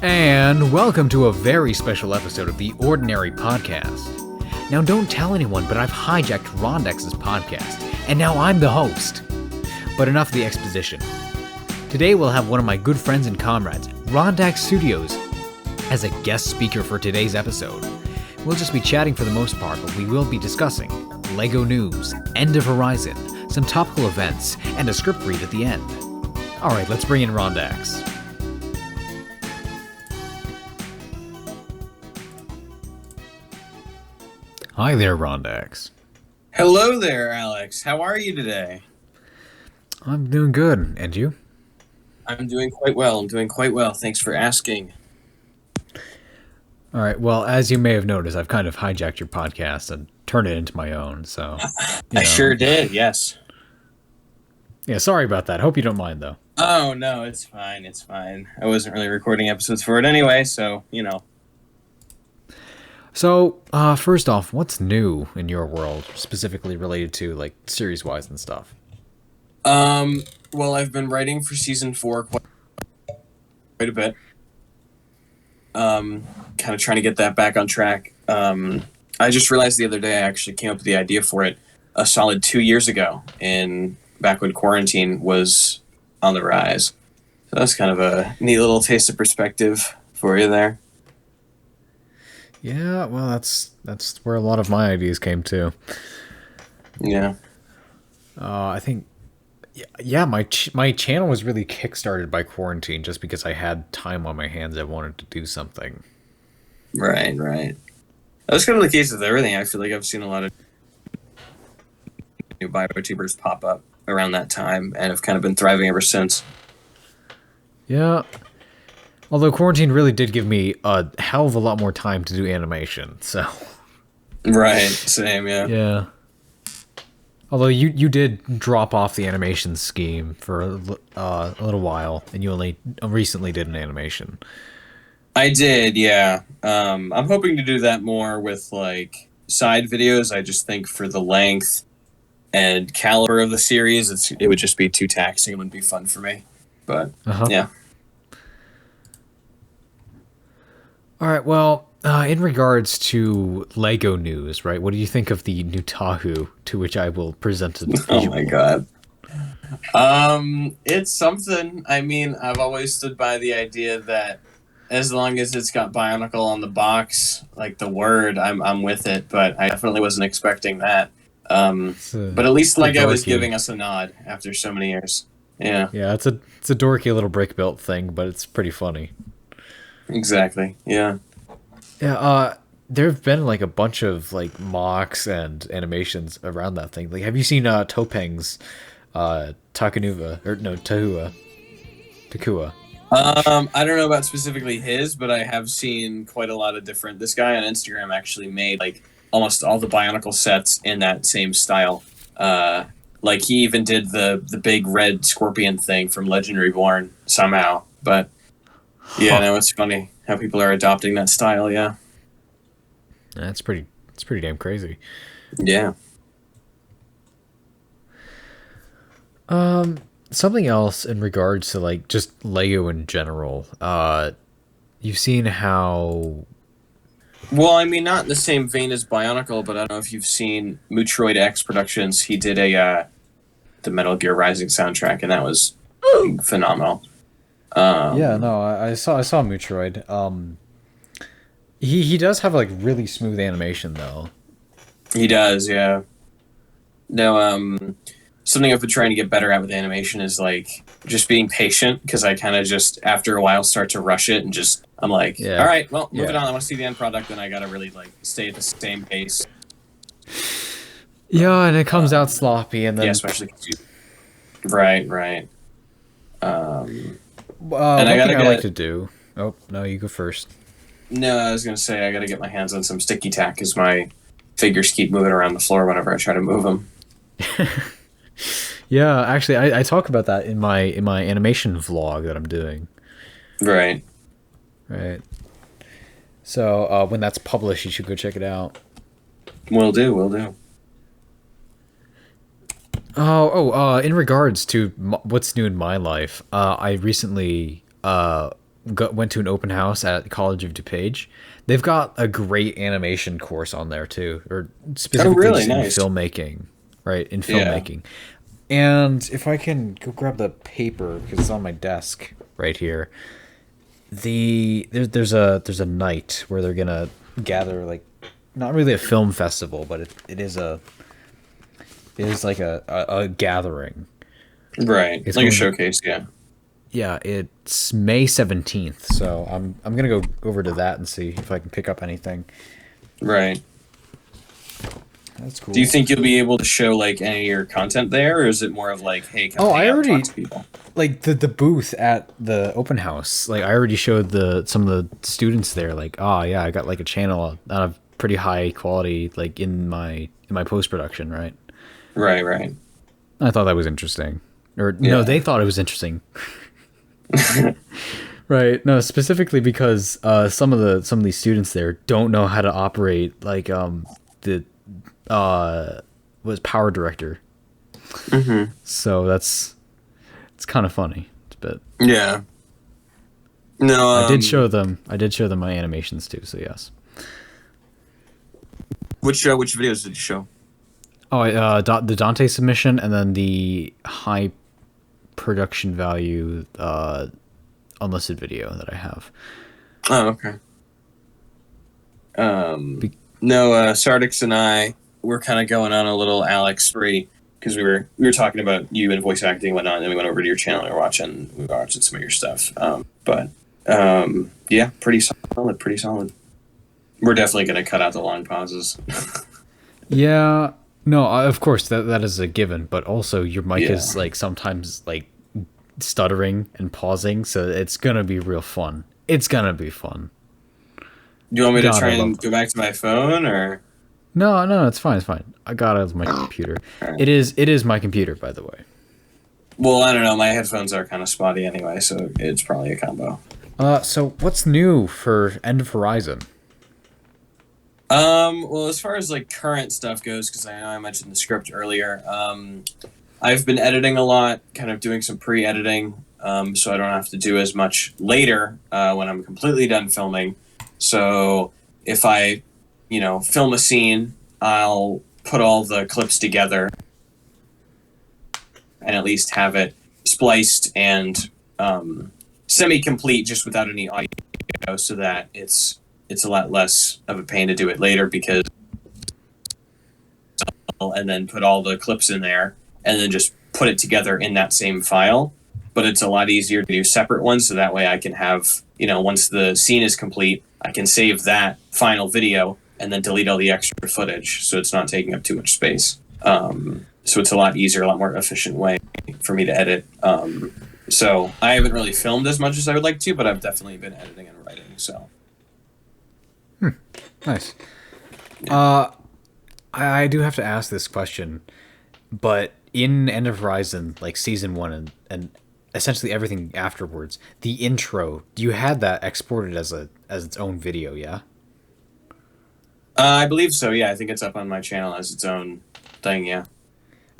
And welcome to a very special episode of the Ordinary Podcast. Now, don't tell anyone, but I've hijacked Rondex's podcast, and now I'm the host. But enough of the exposition. Today we'll have one of my good friends and comrades, Rondex Studios, as a guest speaker for today's episode. We'll just be chatting for the most part, but we will be discussing LEGO news, End of Horizon, some topical events, and a script read at the end. Alright, let's bring in Rondex. Hi there, Rondex. Hello there, Alex. How are you today? I'm doing good. And you? I'm doing quite well. Thanks for asking. All right. Well, as you may have noticed, I've kind of hijacked your podcast and turned it into my own. So I sure did. Yes. Yeah. Sorry about that. Hope you don't mind, though. Oh no, it's fine. It's fine. I wasn't really recording episodes for it anyway, so So, first off, what's new in your world, specifically related to, like, series-wise and stuff? Well, I've been writing for season 4 quite a bit. Kind of trying to get that back on track. I just realized the other day I actually came up with the idea for it a solid 2 years ago, back when quarantine was on the rise. So that's kind of a neat little taste of perspective for you there. Yeah, well, that's where a lot of my ideas came to. Yeah. I think, yeah, my channel was really kickstarted by quarantine just because I had time on my hands. I wanted to do something. Right. That's kind of the case with everything. I feel like I've seen a lot of new BioTubers pop up around that time and have kind of been thriving ever since. Yeah. Although quarantine really did give me a hell of a lot more time to do animation, so... Right, same, yeah. Yeah. Although you did drop off the animation scheme for a little while, and you only recently did an animation. I did, yeah. I'm hoping to do that more with, like, side videos. I just think for the length and caliber of the series, it would just be too taxing. It wouldn't be fun for me. But, yeah. All right, well, in regards to LEGO news, right, what do you think of the new Tahu, to which I will present a visual? Oh my god. It's something. I mean, I've always stood by the idea that as long as it's got Bionicle on the box, like the word, I'm with it, but I definitely wasn't expecting that. But at least LEGO is giving us a nod after so many years. Yeah. Yeah, it's a dorky little brick built thing, but it's pretty funny. Exactly. Yeah. Yeah. There have been like a bunch of like mocks and animations around that thing. Like, have you seen Topeng's Takua? I don't know about specifically his, but I have seen quite a lot of different. This guy on Instagram actually made like almost all the Bionicle sets in that same style. Like he even did the big red scorpion thing from Legend Reborn somehow, but. Yeah, no, it's funny how people are adopting that style, yeah. It's pretty damn crazy. Yeah. Something else in regards to like just LEGO in general. You've seen how... Well, I mean, not in the same vein as Bionicle, but I don't know if you've seen Mutroid X Productions. He did the Metal Gear Rising soundtrack, and that was phenomenal. Yeah, no, I saw Mutroid. He does have like really smooth animation though. He does, yeah. No, something I've been trying to get better at with animation is like just being patient, because I kind of just after a while start to rush it and just I'm like, all right, well, moving on. I want to see the end product, and I gotta really like stay at the same pace. Yeah, and it comes out sloppy, and then especially 'cause right. And I like to do. Oh no, you go first. No, I was gonna say I gotta get my hands on some sticky tack because my figures keep moving around the floor whenever I try to move them. Yeah, actually, I talk about that in my animation vlog that I'm doing. Right. So when that's published, you should go check it out. Will do. In regards to what's new in my life, I recently went to an open house at College of DuPage. They've got a great animation course on there too, or specifically really? just Nice. in filmmaking, right? In Yeah. filmmaking. And if I can go grab the paper because it's on my desk right here. There's a night where they're gonna gather, like, not really a film festival, but it is like a gathering. Right. It's Like a going to- showcase, yeah. Yeah, it's May 17th, so I'm gonna go over to that and see if I can pick up anything. Right. That's cool. Do you think you'll be able to show like any of your content there, or is it more of like, hey, come Oh, hang I out and already- talk to people? like the booth at the open house? Like, I already showed some of the students there, like, oh yeah, I got like a channel out of pretty high quality, like in my post production, right? Right, right. I thought that was interesting. Or Yeah. no, they thought it was interesting. Right. No, specifically because some of these students there don't know how to operate like the was Power Director. Mm-hmm. So it's kind of funny. It's a bit. Yeah. No, I did show them my animations too, so yes. which videos did you show? Oh, the Dante submission, and then the high production value unlisted video that I have. Oh, okay. Be- No, Sardix and I were kind of going on a little Alex spree because we were talking about you and voice acting and whatnot, and then we went over to your channel and we were watching some of your stuff. Yeah, pretty solid. We're definitely going to cut out the long pauses. Yeah, no, of course that is a given, but also your mic Yeah. is like sometimes like stuttering and pausing, so it's gonna be real fun. It's gonna be fun. Do you want me to God, try I and love- go back to my phone, or? No, it's fine, I got it with my computer. It is my computer, by the way. Well, I don't know. My headphones are kind of spotty anyway, so it's probably a combo. So what's new for End of Horizon? Well, as far as like current stuff goes, because I know I mentioned the script earlier, I've been editing a lot, kind of doing some pre-editing, so I don't have to do as much later when I'm completely done filming. So if I, film a scene, I'll put all the clips together and at least have it spliced and semi-complete, just without any audio, so that it's a lot less of a pain to do it later, because and then put all the clips in there and then just put it together in that same file. But it's a lot easier to do separate ones, so that way I can have, once the scene is complete, I can save that final video and then delete all the extra footage, so it's not taking up too much space. So it's a lot easier, a lot more efficient way for me to edit. So I haven't really filmed as much as I would like to, but I've definitely been editing and writing. So Nice. I do have to ask this question, but in End of Horizon, like season 1 and essentially everything afterwards, the intro, you had that exported as its own video, yeah? I believe so. Yeah, I think it's up on my channel as its own thing. Yeah.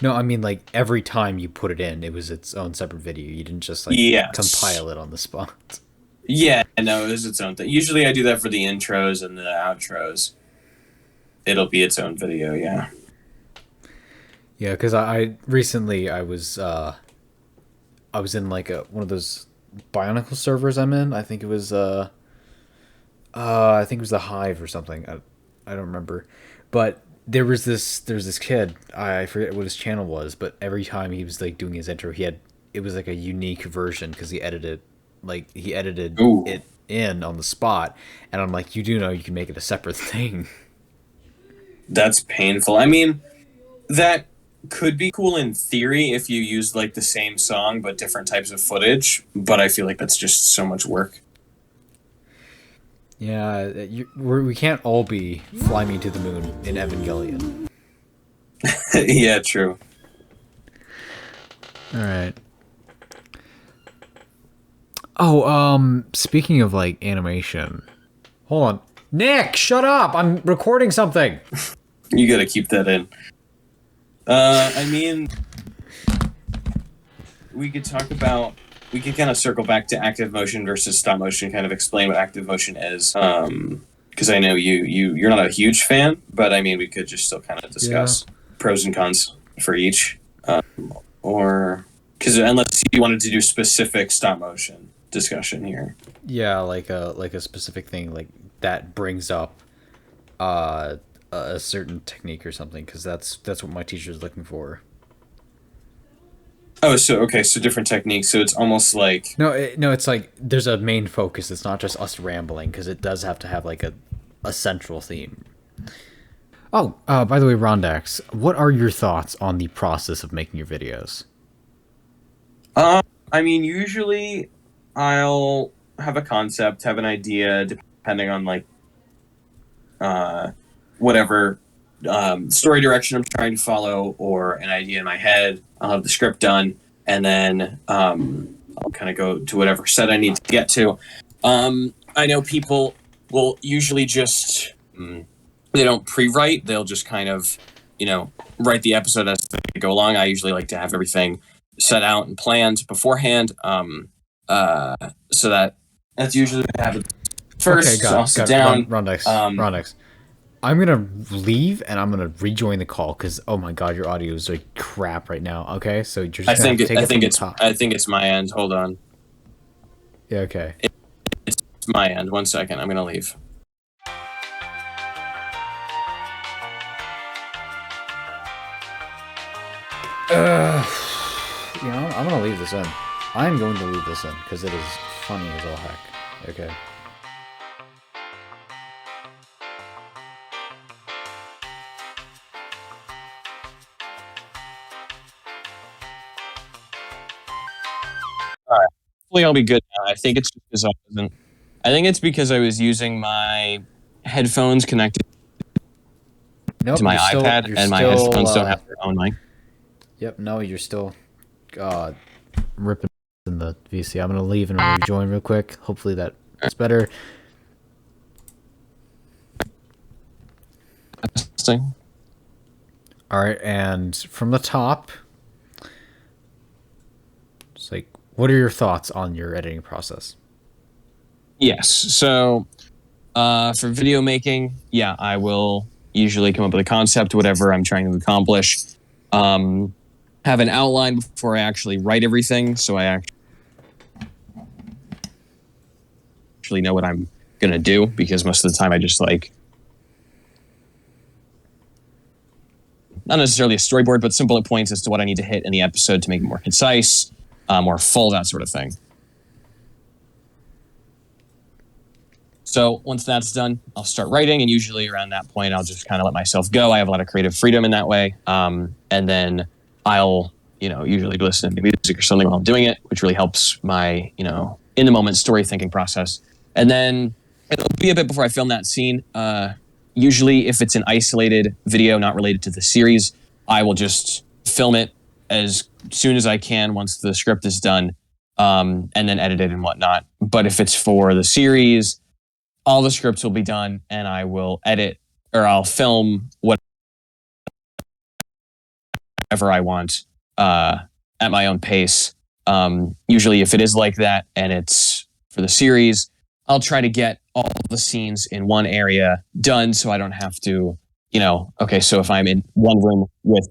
No, I mean, like, every time you put it in, it was its own separate video. You didn't just, like, Yes. compile it on the spot. Yeah, no, it is its own thing. Usually I do that for the intros and the outros. It'll be its own video, yeah. Yeah, because I recently, I was in, like, one of those Bionicle servers I'm in. I think it was the Hive or something. I don't remember. But there's this kid, I forget what his channel was, but every time he was, like, doing his intro, it was, like, a unique version, because he edited Ooh. it in on the spot, and I'm like, you do know you can make it a separate thing. That's painful. I mean, that could be cool in theory if you used like the same song but different types of footage, but I feel like that's just so much work. Yeah, we can't all be Fly Me to the Moon in Evangelion. Yeah, true. All right. Oh, speaking of like animation, hold on, Nick, shut up! I'm recording something. You gotta keep that in. I mean, we could talk about we can kind of circle back to active motion versus stop motion, kind of explain what active motion is. Because I know you're not a huge fan, but I mean, we could just still kind of discuss pros and cons for each. Or because unless you wanted to do specific stop motion discussion here. Yeah, like a specific thing like that brings up a certain technique or something, because that's what my teacher's looking for. Oh, so different techniques. So it's almost like no, it's like there's a main focus. It's not just us rambling, because it does have to have like a central theme. Oh, by the way, Rondex, what are your thoughts on the process of making your videos? I mean, usually I'll have a concept, have an idea, depending on like whatever story direction I'm trying to follow, or an idea in my head. I'll have the script done, and then I'll kind of go to whatever set I need to get to. I know people will usually just they don't pre-write. They'll just kind of, write the episode as they go along. I usually like to have everything set out and planned beforehand, so that's usually what happens. First, I'll sit down. Rondex. I'm gonna leave and I'm gonna rejoin the call because oh my god, your audio is like crap right now. Okay, so you're just I think it's my end. Hold on. Yeah. Okay. It's my end. 1 second. I'm gonna leave. I'm gonna leave this in. I'm going to leave this in because it is funny as all heck. Okay. All right. Hopefully, I'll be good now. I think it's because I was using my headphones connected to my iPad, and my headphones don't have their own mic. Yep. No, you're still ripping in the VC. I'm gonna leave and rejoin real quick. Hopefully that's better. Interesting. All right, and from the top, it's like, what are your thoughts on your editing process? Yes. So, for video making, I will usually come up with a concept, whatever I'm trying to accomplish. Have an outline before I actually write everything, so I actually know what I'm gonna do, because most of the time I just like, not necessarily a storyboard, but some bullet points as to what I need to hit in the episode to make it more concise, more full, that sort of thing. So once that's done, I'll start writing, and usually around that point, I'll just kind of let myself go. I have a lot of creative freedom in that way, and then I'll, usually listen to music or something while I'm doing it, which really helps my, in the moment story thinking process. And then it'll be a bit before I film that scene. Usually if it's an isolated video not related to the series, I will just film it as soon as I can once the script is done, and then edit it and whatnot. But if it's for the series, all the scripts will be done, and I will edit, or I'll film whatever I want at my own pace. Usually if it is like that and it's for the series, I'll try to get all the scenes in one area done so I don't have to, so if I'm in one room with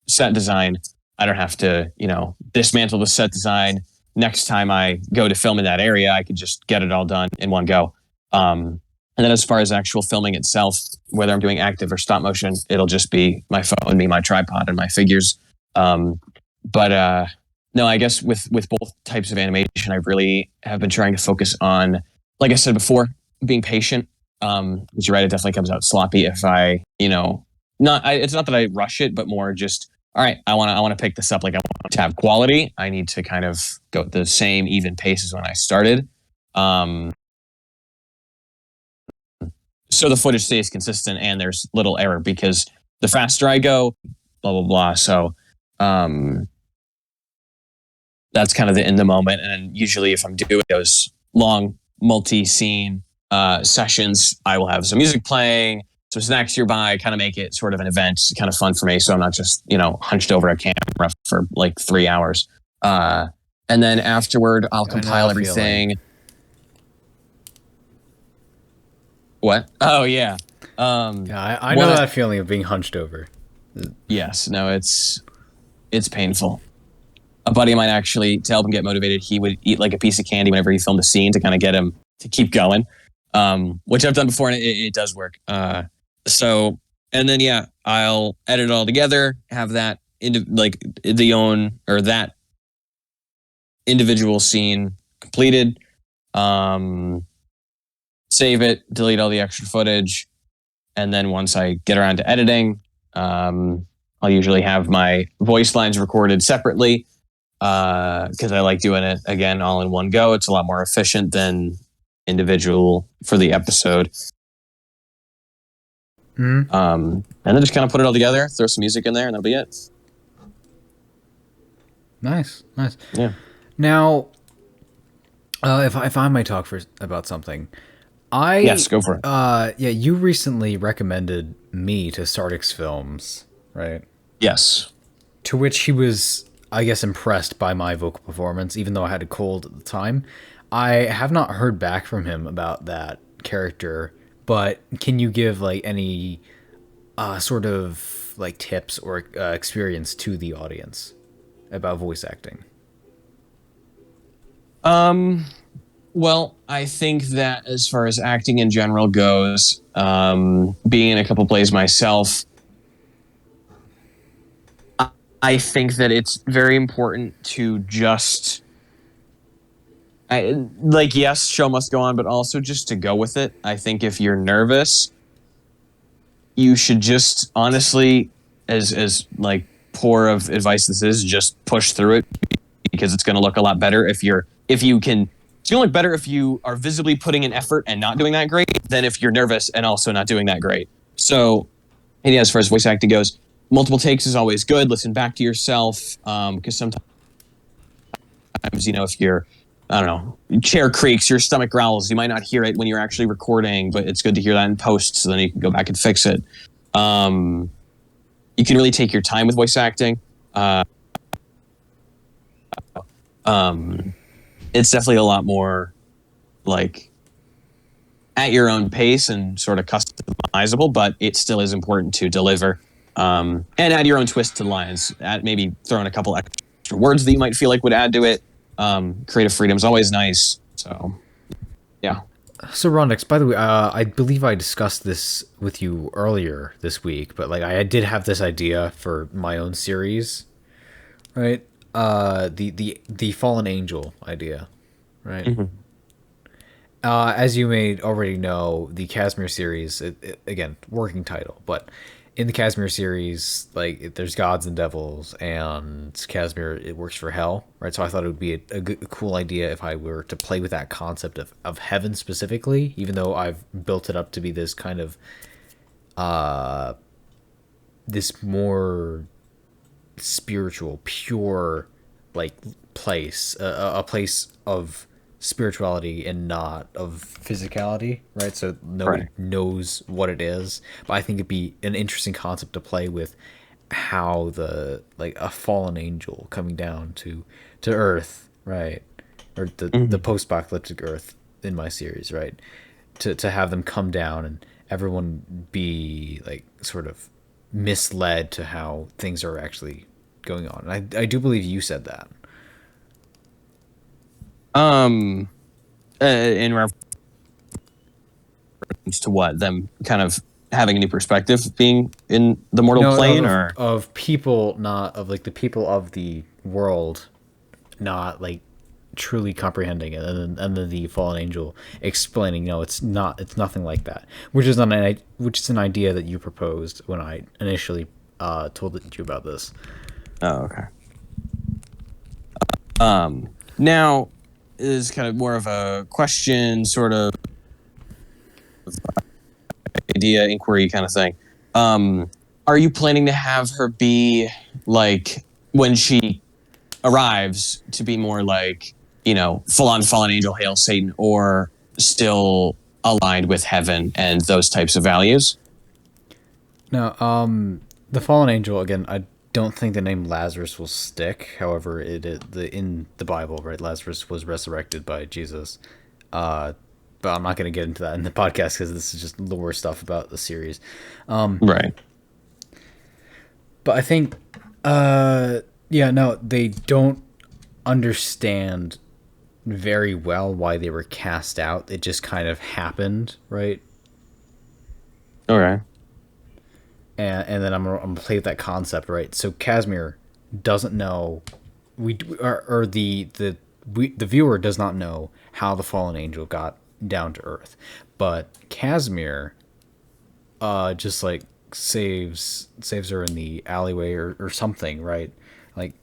set design, I don't have to, dismantle the set design. Next time I go to film in that area, I could just get it all done in one go. And then as far as actual filming itself, whether I'm doing active or stop motion, it'll just be my phone, my tripod, and my figures. No, I guess with both types of animation, I really have been trying to focus on, like I said before, being patient. Because you're right, it definitely comes out sloppy if I, it's not that I rush it, but more just, all right, I want to pick this up. Like, I want to have quality. I need to kind of go at the same even pace as when I started. So the footage stays consistent and there's little error, because the faster I go, blah, blah, blah. So, that's kind of in the moment. And usually if I'm doing those long multi-scene sessions, I will have some music playing, some snacks nearby, kind of make it sort of an event, kind of fun for me. So I'm not just, hunched over a camera for like 3 hours. And and then afterward I'll I know compile that feeling. everything. What? Oh yeah. Yeah, I One know of- that feeling of being hunched over. Yes. No, it's painful. A buddy of mine actually, to help him get motivated, he would eat like a piece of candy whenever he filmed a scene to kind of get him to keep going. Which I've done before, and it does work. So, and then yeah, I'll edit it all together, have that that individual scene completed. Save it, delete all the extra footage, and then once I get around to editing, I'll usually have my voice lines recorded separately because I like doing it again all in one go. It's a lot more efficient than individual for the episode. Mhm. And then just kind of put it all together, throw some music in there, and that'll be it. Nice. Yeah. Now, if I might talk about something, Yes, go for it. Yeah, you recently recommended me to Sardix Films, right? Yes. To which he was, I guess, impressed by my vocal performance, even though I had a cold at the time. I have not heard back from him about that character, but can you give like any sort of like tips or experience to the audience about voice acting? Well, I think that as far as acting in general goes, being in a couple plays myself, I think that it's very important to just, yes, show must go on, but also just to go with it. I think if you're nervous, you should just honestly, as like poor of advice this is, just push through it because it's going to look a lot better if you can. It's going to look better if you are visibly putting in effort and not doing that great than if you're nervous and also not doing that great. So, and yeah, as far as voice acting goes, multiple takes is always good. Listen back to yourself because sometimes, if you're, I don't know, your chair creaks, your stomach growls, you might not hear it when you're actually recording, but it's good to hear that in post so then you can go back and fix it. You can really take your time with voice acting. It's definitely a lot more like at your own pace and sort of customizable, but it still is important to deliver and add your own twist to the lines. Maybe throw in a couple extra words that you might feel like would add to it. Creative freedom is always nice. So, yeah. So Rondex, by the way, I believe I discussed this with you earlier this week, but like I did have this idea for my own series, right? The Fallen Angel idea, right? Mm-hmm. As you may already know, the Casimir series, again, working title, but in the Casimir series, like there's gods and devils, and Casimir, it works for hell, right? So I thought it would be a cool idea if I were to play with that concept of heaven specifically, even though I've built it up to be this kind of this more spiritual, pure, like place, a place of spirituality and not of physicality, right? So nobody knows what it is, but I think it'd be an interesting concept to play with, how the like a fallen angel coming down to Earth, right, or the post-apocalyptic Earth in my series, right, to have them come down and everyone be like sort of misled to how things are actually going on. And I do believe you said that. In reference to what? Them kind of having a new perspective, being in the mortal plane, or of people, not of like the people of the world, not like truly comprehending it, and then the fallen angel explaining, no, it's nothing like that, which is an idea that you proposed when I initially told you about this. Oh, okay. Now is kind of more of a question, sort of idea, inquiry kind of thing. Are you planning to have her be like, when she arrives, to be more like, full on fallen angel, hail Satan, or still aligned with heaven and those types of values? Now, the fallen angel, again, don't think the name Lazarus will stick. However, in the Bible, right? Lazarus was resurrected by Jesus. But I'm not going to get into that in the podcast because this is just lore stuff about the series. Right. But I think, no, they don't understand very well why they were cast out. It just kind of happened, right? Okay. And then I'm gonna play with that concept, right? So Casimir doesn't know, the viewer does not know how the fallen angel got down to Earth, but Casimir, just like saves her in the alleyway or something, right? Like,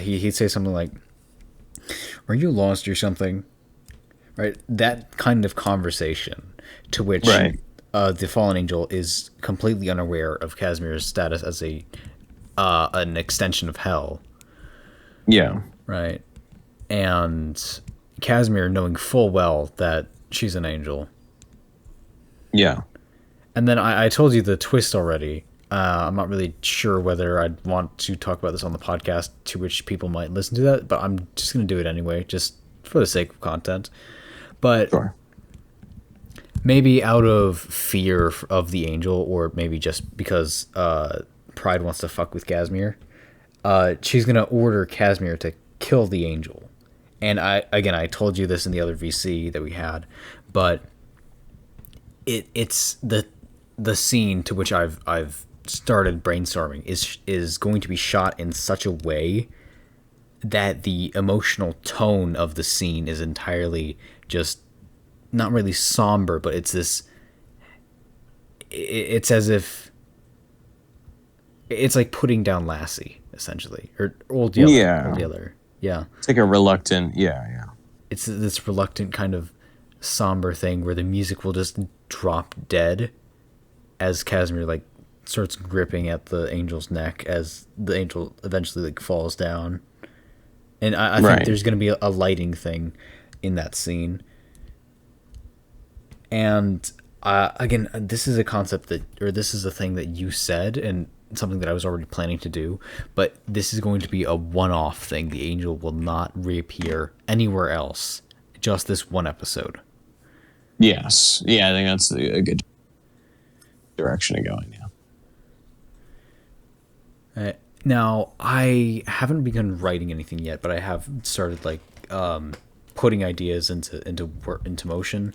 he'd say something like, "Are you lost or something?" Right? That kind of conversation, to which Right. The fallen angel is completely unaware of Casimir's status as an extension of hell, Yeah. right? And Casimir knowing full well that she's an angel. Yeah. And then I told you the twist already. I'm not really sure whether I'd want to talk about this on the podcast, to which people might listen to that, but I'm just going to do it anyway, just for the sake of content. But Sure. maybe out of fear of the angel, or maybe just because Pride wants to fuck with Casimir, she's going to order Casimir to kill the angel. And I told you this in the other VC that we had, but it's the scene to which I've started brainstorming is going to be shot in such a way that the emotional tone of the scene is entirely just not really somber, but it's as if it's like putting down Lassie, essentially, or Old Yeller. Yeah. Old Yeller. Yeah. It's like a reluctant. Yeah. It's this reluctant kind of somber thing where the music will just drop dead as Casimir like starts gripping at the angel's neck as the angel eventually like falls down. And I think Right. there's going to be a lighting thing in that scene. And again, this is a concept this is a thing that you said, and something that I was already planning to do, but this is going to be a one-off thing. The angel will not reappear anywhere else, just this one episode. Yes. Yeah, I think that's a good direction to go in. Yeah. Now, I haven't begun writing anything yet, but I have started like putting ideas into motion,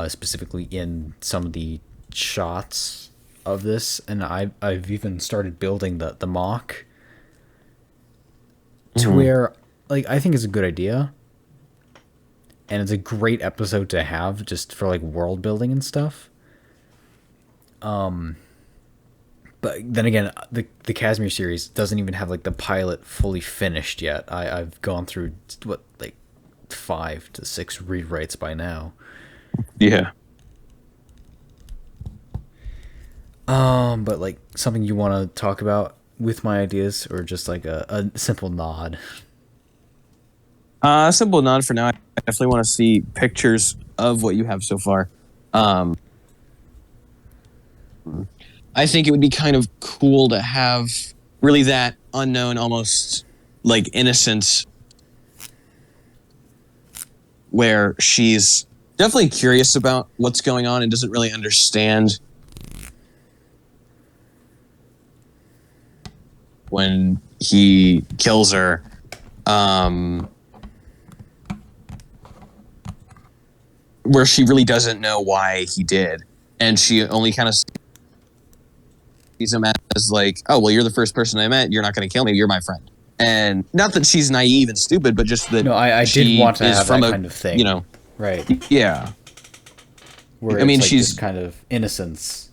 specifically in some of the shots of this, and I've even started building the mock to where, like, I think it's a good idea, and it's a great episode to have just for like world building and stuff. But then again, the Casimir series doesn't even have like the pilot fully finished yet. I've gone through like 5 to 6 rewrites by now. Yeah. But like something you want to talk about with my ideas, or just like a simple nod? Simple nod for now. I definitely want to see pictures of what you have so far. I think it would be kind of cool to have really that unknown, almost like innocence, where she's definitely curious about what's going on and doesn't really understand when he kills her. Where she really doesn't know why he did, and she only kind of sees him as like, oh well, you're the first person I met, you're not going to kill me, you're my friend. And not that she's naive and stupid, but just that No, I she did want to is have from that a, kind of thing, you know, right? yeah, Where I mean, it's like she's- this kind of innocence.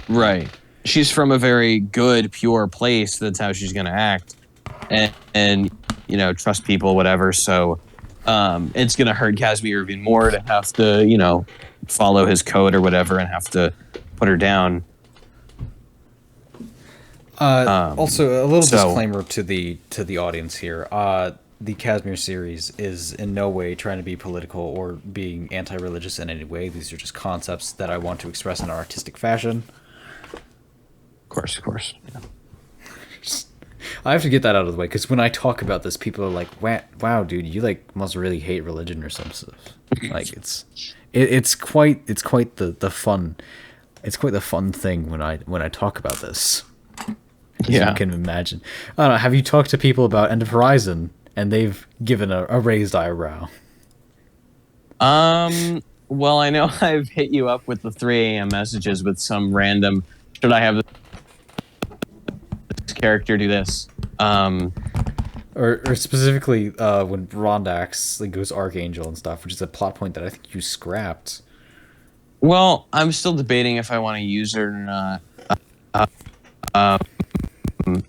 right. She's from a very good, pure place. That's how she's going to act, and you know, trust people, whatever. So it's going to hurt Casimir even more to have to, you know, follow his code or whatever and have to put her down. Also, a little so- disclaimer to the audience here. The Casimir series is in no way trying to be political or being anti-religious in any way. These are just concepts that I want to express in an artistic fashion. Of course. Yeah. I have to get that out of the way because when I talk about this, people are like, "Wow, dude, you like must really hate religion or some stuff." Like it's quite the fun. It's quite the fun thing when I talk about this. As you can imagine. I don't know. Have you talked to people about End of Horizon and they've given a raised eyebrow? Well, I know I've hit you up with the 3 a.m. messages with some random, should I have this character do this? Or specifically when Rondax like goes Archangel and stuff, which is a plot point that I think you scrapped. Well, I'm still debating if I want to use it or not.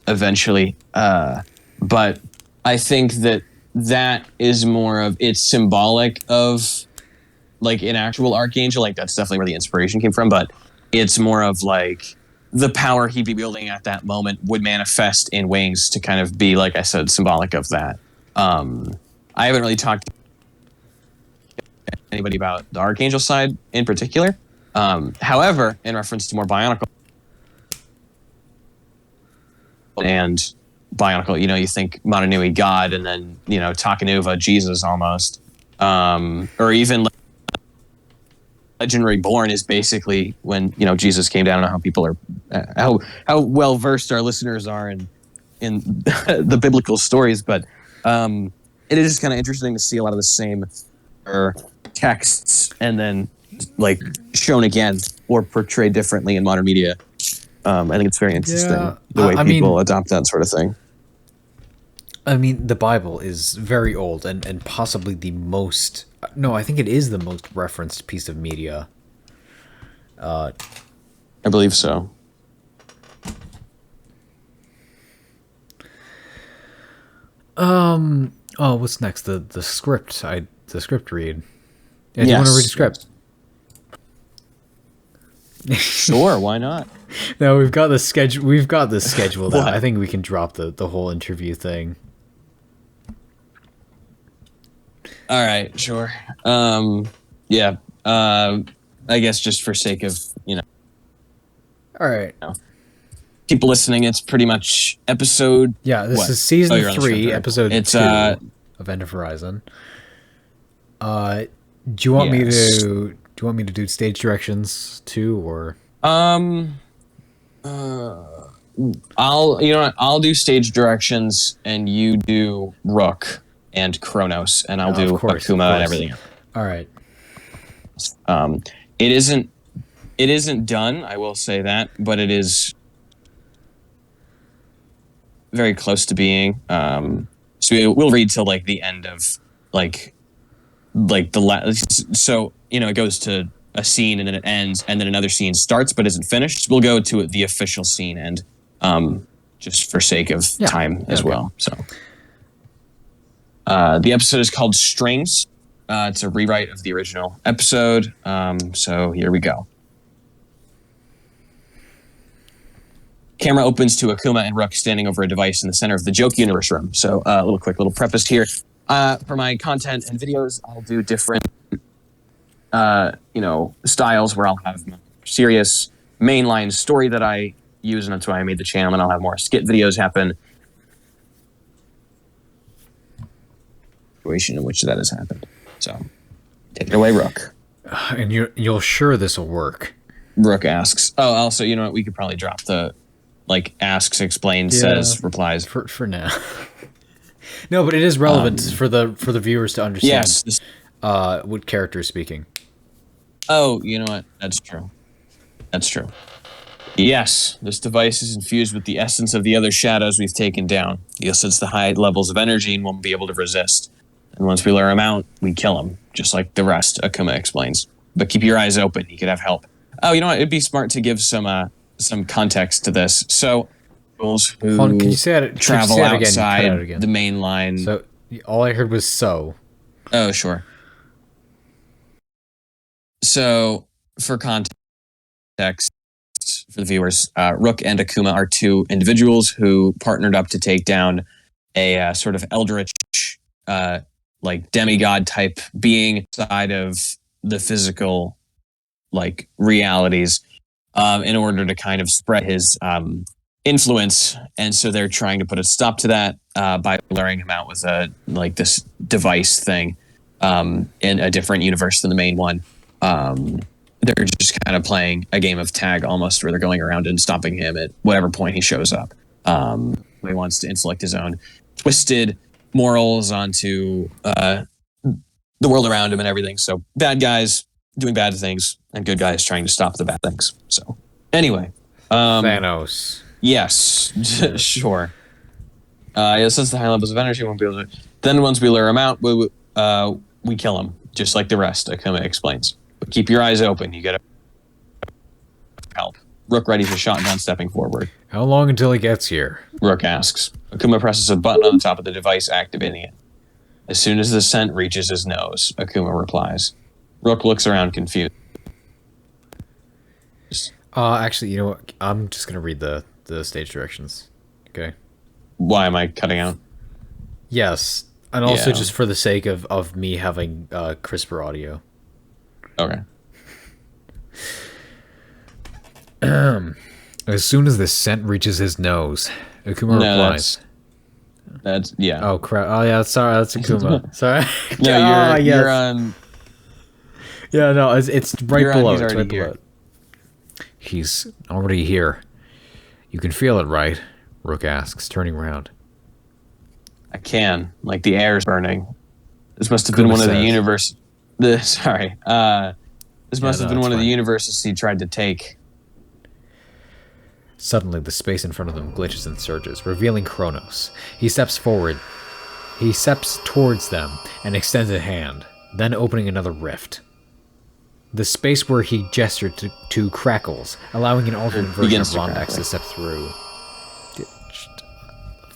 Eventually, but I think that is more of, it's symbolic of like an actual archangel. Like that's definitely where the inspiration came from, but it's more of like the power he'd be wielding at that moment would manifest in wings to kind of be, like I said, symbolic of that. I haven't really talked to anybody about the archangel side in particular. However, in reference to more Bionicle and Bionicle, you think Mononui God, and then Takanuva Jesus almost, or even Legend Reborn is basically when Jesus came down. I don't know how people are how well versed our listeners are in the biblical stories, but it is just kind of interesting to see a lot of the same texts and then like shown again or portrayed differently in modern media. I think it's very interesting the way people adopt that sort of thing. I mean, the Bible is very old and possibly the most... No, I think it is the most referenced piece of media. I believe so. Oh, what's next? The script. The script read. Yeah, do you want to read a script? Sure, why not? No, we've got the schedule. We've got the schedule. That I think we can drop the whole interview thing. All right, sure. Yeah. I guess just for sake of All right. People listening, it's pretty much episode. Yeah, this is season 3, episode 2 of End of Horizon. Do you want me to? Do you want me to do stage directions too, or? I'll do stage directions, and you do Rook and Kronos, and I'll do Akuma and everything else. All right. It isn't done, I will say that, but it is very close to being. So we'll read till like the end of like the last. So it goes to a scene and then it ends, and then another scene starts but isn't finished. So we'll go to the official scene end, just for sake of time as well. So the episode is called Strings. It's a rewrite of the original episode. So here we go. Camera opens to Akuma and Rook standing over a device in the center of the Joke Universe room. So a little preface here. For my content and videos, I'll do different, styles where I'll have serious mainline story that I use, and that's why I made the channel, and I'll have more skit videos happen. Situation in which that has happened. So, take it away, Rook. And you're sure this will work? Rook asks. Oh, also, you know what? We could probably drop the asks, explains, says, replies for now. No, but it is relevant for the viewers to understand. Yes. What character is speaking. Oh, you know what? That's true. That's true. Yes, this device is infused with the essence of the other shadows we've taken down. You'll sense the high levels of energy and won't be able to resist. And once we lure him out, we kill him, just like the rest, Akuma explains. But keep your eyes open. He could have help. Oh, you know what? It'd be smart to give some context to this. So, those who can you say it, travel outside the main line. So, all I heard was so. Oh, sure. So, for context, for the viewers, Rook and Akuma are two individuals who partnered up to take down a sort of eldritch, demigod type being side of the physical, realities, in order to kind of spread his influence, and so they're trying to put a stop to that by luring him out with this device thing in a different universe than the main one. They're just kind of playing a game of tag almost, where they're going around and stopping him at whatever point he shows up. He wants to inflict his own twisted morals onto the world around him and everything. So bad guys doing bad things and good guys trying to stop the bad things. So anyway, Thanos. yes, sure. Since the high levels of energy won't be able to. Then once we lure him out, we kill him, just like the rest. Akuma explains. But keep your eyes open. You gotta help. Rook readies a shotgun, stepping forward. How long until he gets here? Rook asks. Akuma presses a button on the top of the device, activating it. As soon as the scent reaches his nose, Akuma replies. Rook looks around confused. Actually, you know what? I'm just gonna read the stage directions. Okay. Why am I cutting out? Yes, and also Yeah. just for the sake of me having crisper audio. Okay. As soon as the scent reaches his nose, Akuma replies. That's yeah. Oh crap! Oh yeah, sorry, that's Akuma. Sorry. No, Ah, you're yes. on. Yeah, no, it's right You're on, below. he's It's already right here. below. He's already here. You can feel it, right? Rook asks, turning around. I can. Like the air is burning. This must have been Akuma one of the says. universe. Sorry. This must have been it's one of the fine. universes he tried to take. Suddenly, the space in front of them glitches and surges, revealing Kronos. He steps forward. He steps towards them and extends a hand, then opening another rift. The space where he gestured to crackles, allowing an alternate version of begins to Rondax crackle. to step through.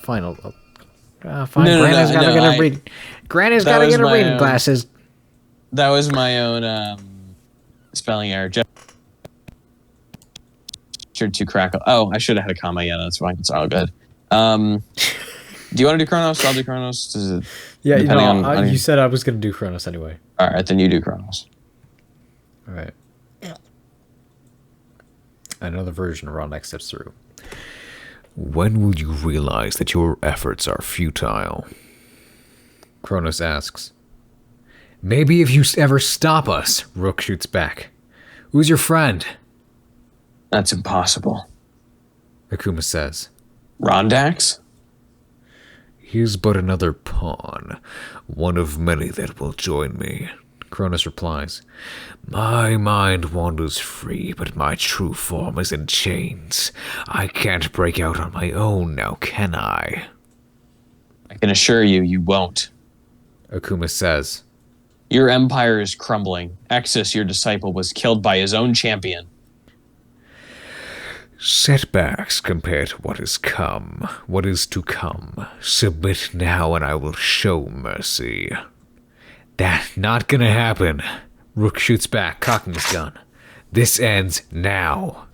Final. Fine. No, Granny's no, gotta no, get her I- reading. Granny's that gotta was get her my reading own- glasses. That was my own spelling error. Gestured to crackle. Oh, I should have had a comma. Yeah, that's fine. It's all good. Do you want to do Chronos? I'll do Chronos. Does it, Yeah, you know, depending on you said I was gonna do Kronos anyway. all right, then you do Chronos. All right. Another version of Rondax steps through. When will you realize that your efforts are futile? Kronos asks. Maybe if you ever stop us, Rook shoots back. Who's your friend? That's impossible. Akuma says. Rondax? He's but another pawn, one of many that will join me. Kronos replies, My mind wanders free, but my true form is in chains. I can't break out on my own now, can I? I can assure you, you won't. Akuma says, Your empire is crumbling. Exus, your disciple, was killed by his own champion. Setbacks compared to what is to come. Submit now and I will show mercy. That not gonna happen. Rook shoots back, cocking his gun. This ends now.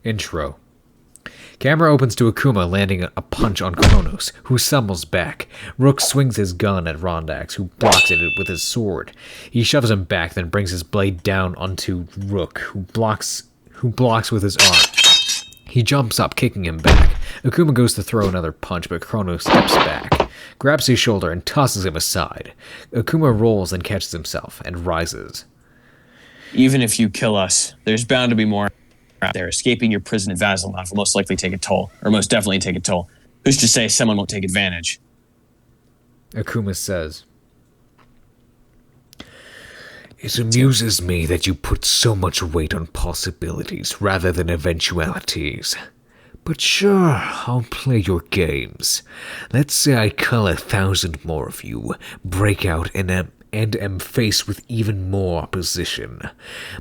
Intro. Camera opens to Akuma landing a punch on Kronos, who stumbles back. Rook swings his gun at Rondax, who blocks it with his sword. He shoves him back, then brings his blade down onto Rook, who blocks with his arm. He jumps up, kicking him back. Akuma goes to throw another punch, but Kronos steps back, grabs his shoulder, and tosses him aside. Akuma rolls and catches himself, and rises. Even if you kill us, there's bound to be more out there. Escaping your prison in Vasilov will most likely take a toll, or most definitely take a toll. Who's to say someone won't take advantage? Akuma says, It amuses me that you put so much weight on possibilities rather than eventualities. But sure, I'll play your games. Let's say I cull 1,000 more of you, break out and am faced with even more opposition.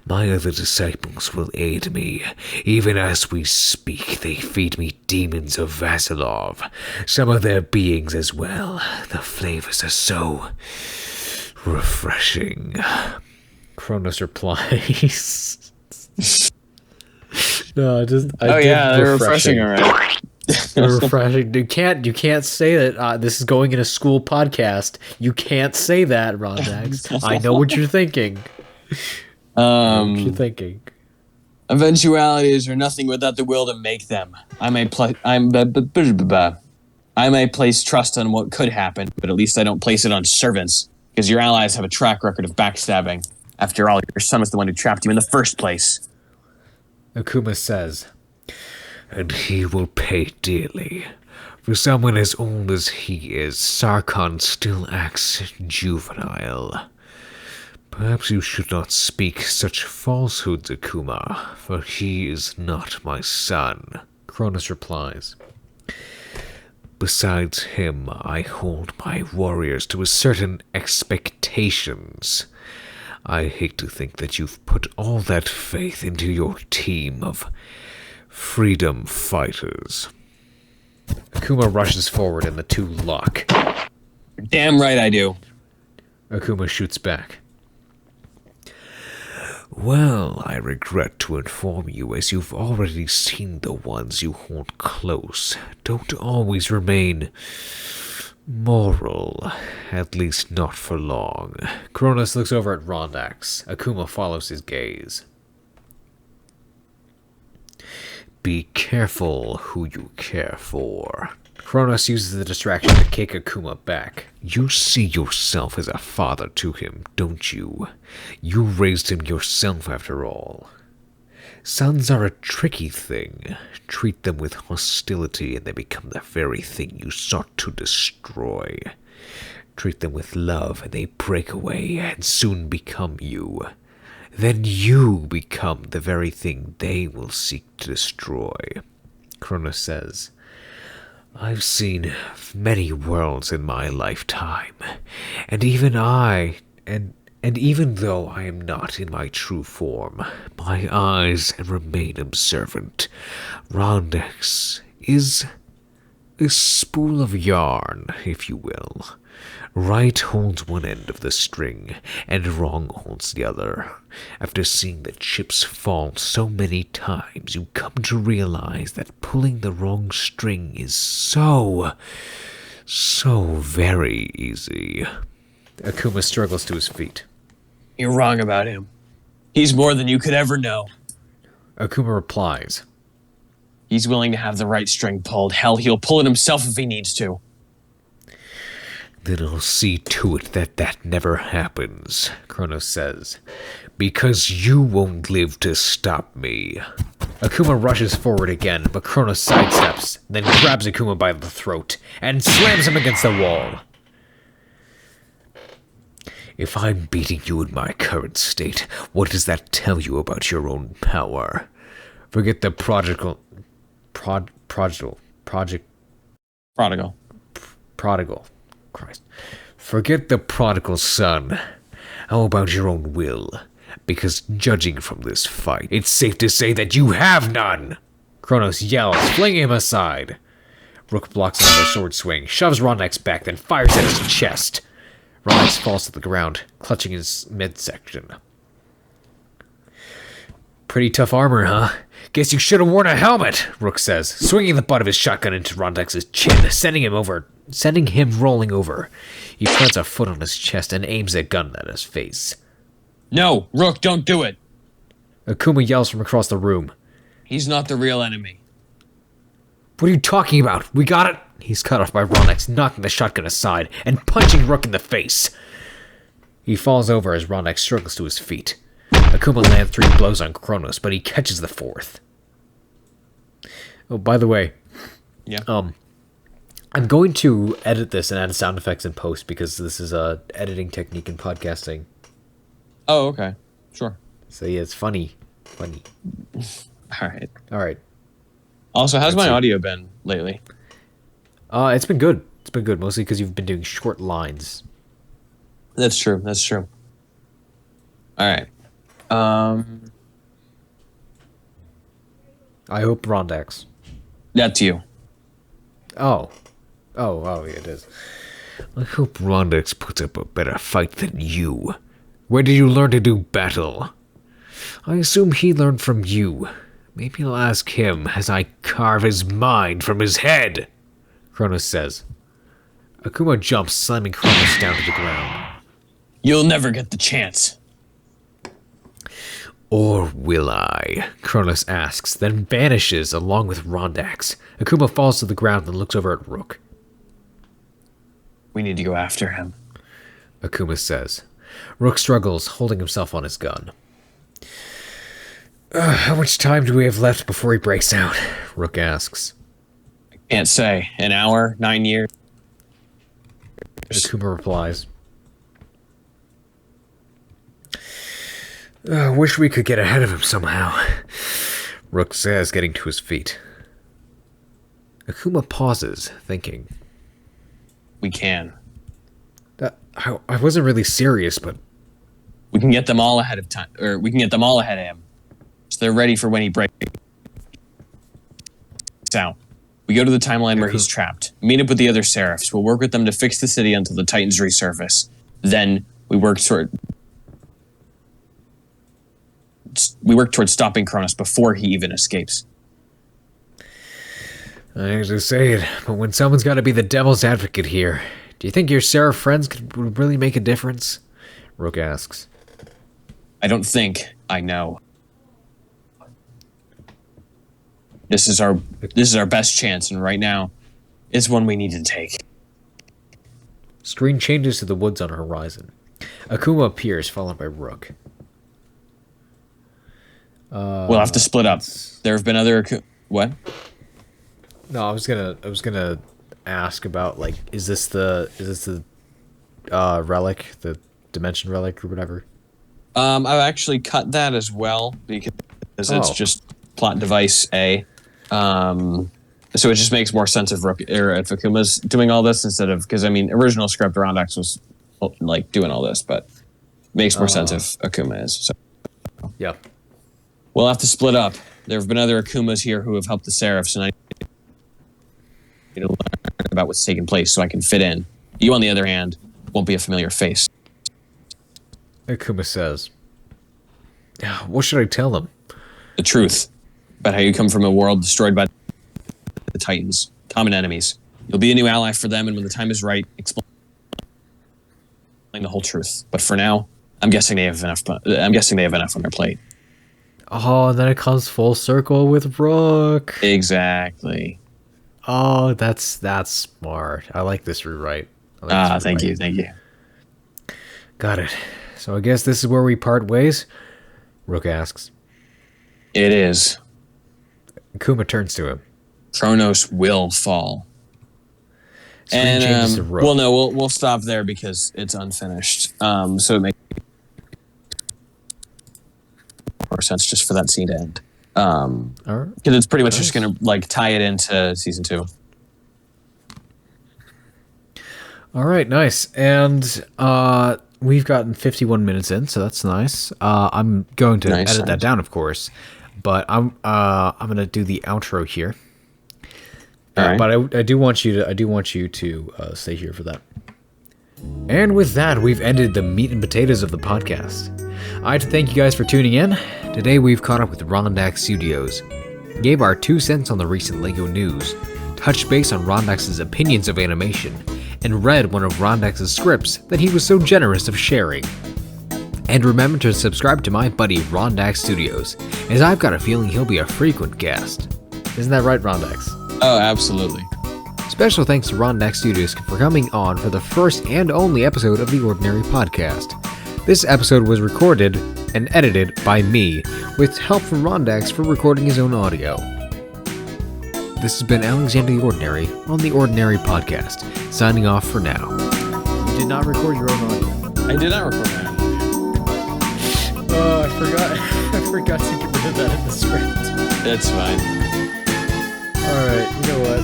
My other disciples will aid me. Even as we speak, they feed me demons of Vasilov. Some of their beings as well. The flavors are so refreshing. Kronos replies. No, they're refreshing, all right. They're refreshing. You can't say that. This is going in a school podcast. You can't say that, Rondax. I know what you're thinking. What you're thinking. Eventualities are nothing without the will to make them. I may place trust on what could happen, but at least I don't place it on servants, because your allies have a track record of backstabbing. After all, your son was the one who trapped you in the first place. Akuma says, And he will pay dearly. For someone as old as he is, Sarkhan still acts juvenile. Perhaps you should not speak such falsehoods, Akuma, for he is not my son. Cronus replies, Besides him, I hold my warriors to a certain expectations. I hate to think that you've put all that faith into your team of freedom fighters. Akuma rushes forward and the two lock. Damn right I do. Akuma shoots back. Well, I regret to inform you, as you've already seen, the ones you hold close don't always remain moral, at least not for long. Cronus looks over at Rondax. Akuma follows his gaze. Be careful who you care for. Cronus uses the distraction to kick Akuma back. You see yourself as a father to him, don't you? You raised him yourself, after all. Sons are a tricky thing. Treat them with hostility and they become the very thing you sought to destroy. Treat them with love and they break away and soon become you. Then you become the very thing they will seek to destroy. Cronus says, I've seen many worlds in my lifetime, and even though I am not in my true form, my eyes remain observant. Rondax is a spool of yarn, if you will. Right holds one end of the string, and wrong holds the other. After seeing the chips fall so many times, you come to realize that pulling the wrong string is so very easy. Akuma struggles to his feet. You're wrong about him. He's more than you could ever know. Akuma replies, He's willing to have the right string pulled. Hell, he'll pull it himself if he needs to. Then I'll see to it that that never happens, Cronus says. because you won't live to stop me. Akuma rushes forward again, but Cronus sidesteps, then grabs Akuma by the throat and slams him against the wall. If I'm beating you in my current state, what does that tell you about your own power? Forget the prodigal. Christ. Forget the prodigal son. How about your own will? Because judging from this fight, it's safe to say that you have none! Cronus yells, flinging him aside. Rook blocks another sword swing, shoves Rondax back, then fires at his chest. Rondax falls to the ground, clutching his midsection. Pretty tough armor, huh? Guess you should have worn a helmet, Rook says, swinging the butt of his shotgun into Rondax's chin, sending him rolling over. He plants a foot on his chest and aims a gun at his face. No, Rook, don't do it. Akuma yells from across the room. He's not the real enemy. What are you talking about? We got it? He's cut off by Rondax, knocking the shotgun aside and punching Rook in the face. He falls over as Rondax struggles to his feet. Akuma lands 3 blows on Cronus, but he catches the 4th. Oh, by the way, Yeah. I'm going to edit this and add sound effects in post because this is a editing technique in podcasting. Oh, okay. Sure. So yeah, it's funny. All right. All right. Also, how's my audio been lately? It's been good. It's been good, mostly because you've been doing short lines. That's true. All right. I hope Rondax. That's you. Oh, yeah, it is. I hope Rondax puts up a better fight than you. Where did you learn to do battle? I assume he learned from you. Maybe I'll ask him as I carve his mind from his head, Cronus says. Akuma jumps, slamming Cronus down to the ground. You'll never get the chance. Or will I? Cronus asks, then vanishes along with Rondax. Akuma falls to the ground and looks over at Rook. We need to go after him. Akuma says. Rook struggles, holding himself on his gun. How much time do we have left before he breaks out? Rook asks. Can't say. An hour? 9 years? Akuma replies. Wish we could get ahead of him somehow. Rook says, getting to his feet. Akuma pauses, thinking. We can. I wasn't really serious, but... We can get them all ahead of time. Or we can get them all ahead of him. So they're ready for when he breaks out. We go to the timeline where he's trapped. Meet up with the other Seraphs. We'll work with them to fix the city until the Titans resurface. Then we work towards stopping Cronus before he even escapes. I hate to say it, but when someone's got to be the devil's advocate here, do you think your Seraph friends would really make a difference? Rook asks. I don't think. I know. This is our best chance, and right now, it's one we need to take. Screen changes to the woods on the horizon. Akuma appears, followed by Rook. We'll have to split up. There have been other what? No, I was gonna ask about, like, is this the relic, the dimension relic or whatever? I've actually cut that as well because it's just plot device A. So it just makes more sense if Akuma's doing all this instead of, because I mean, original script Rondax was like doing all this, but makes more sense if Akuma is. So Yeah. we'll have to split up. There have been other Akumas here who have helped the Seraphs, and I need to learn about what's taking place so I can fit in. You, on the other hand, won't be a familiar face. Akuma says. What should I tell them? The truth about how you come from a world destroyed by the Titans, common enemies. You'll be a new ally for them, and when the time is right, explain the whole truth. But for now, I'm guessing they have enough on their plate. Oh, and then it comes full circle with Rook. Exactly. Oh, that's smart. I like this rewrite. Thank you. Got it. So I guess this is where we part ways? Rook asks. It is. Akuma turns to him. Kronos will fall. Screen changes to Rook. Well, no, we'll stop there because it's unfinished. So it makes more sense just for that scene to end. Because it's pretty much just going to like tie it into season 2. All right, nice. And we've gotten 51 minutes in, so that's nice. I'm going to edit that down, of course, but I'm going to do the outro here. All right. But I do want you to stay here for that. And with that, we've ended the meat and potatoes of the podcast. I'd like to thank you guys for tuning in. Today we've caught up with Rondax Studios, gave our 2 cents on the recent LEGO news, touched base on Rondax's opinions of animation, and read one of Rondax's scripts that he was so generous of sharing. And remember to subscribe to my buddy Rondax Studios, as I've got a feeling he'll be a frequent guest. Isn't that right, Rondax? Oh, absolutely. Special thanks to Rondax Studios for coming on for the first and only episode of the Ordinary Podcast. This episode was recorded and edited by me, with help from Rondax for recording his own audio. This has been Alexander the Ordinary on the Ordinary Podcast, signing off for now. You did not record your own audio. I did not record that. Oh, I forgot to get rid of that in the script. That's fine. Alright, you know what?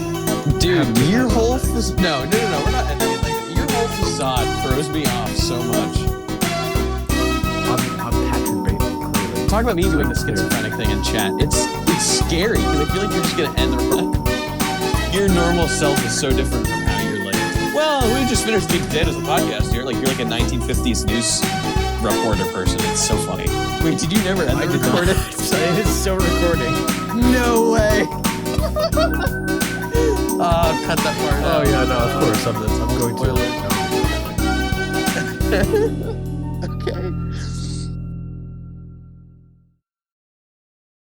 Dude, your whole no, we're not ending it like that. Your whole facade throws me off so much. I'm Patrick Bateman, clearly. Talk about me doing the schizophrenic thing in chat. It's scary because I feel like you're just gonna end the your normal self is so different from how you're like. Well, we just finished Meat and Potatoes, the podcast here. Like you're like a 1950s news reporter person. It's so funny. Wait, did you never end the recording? It is still recording. No way. Cut that part out. Oh yeah, no, of course I'm going to.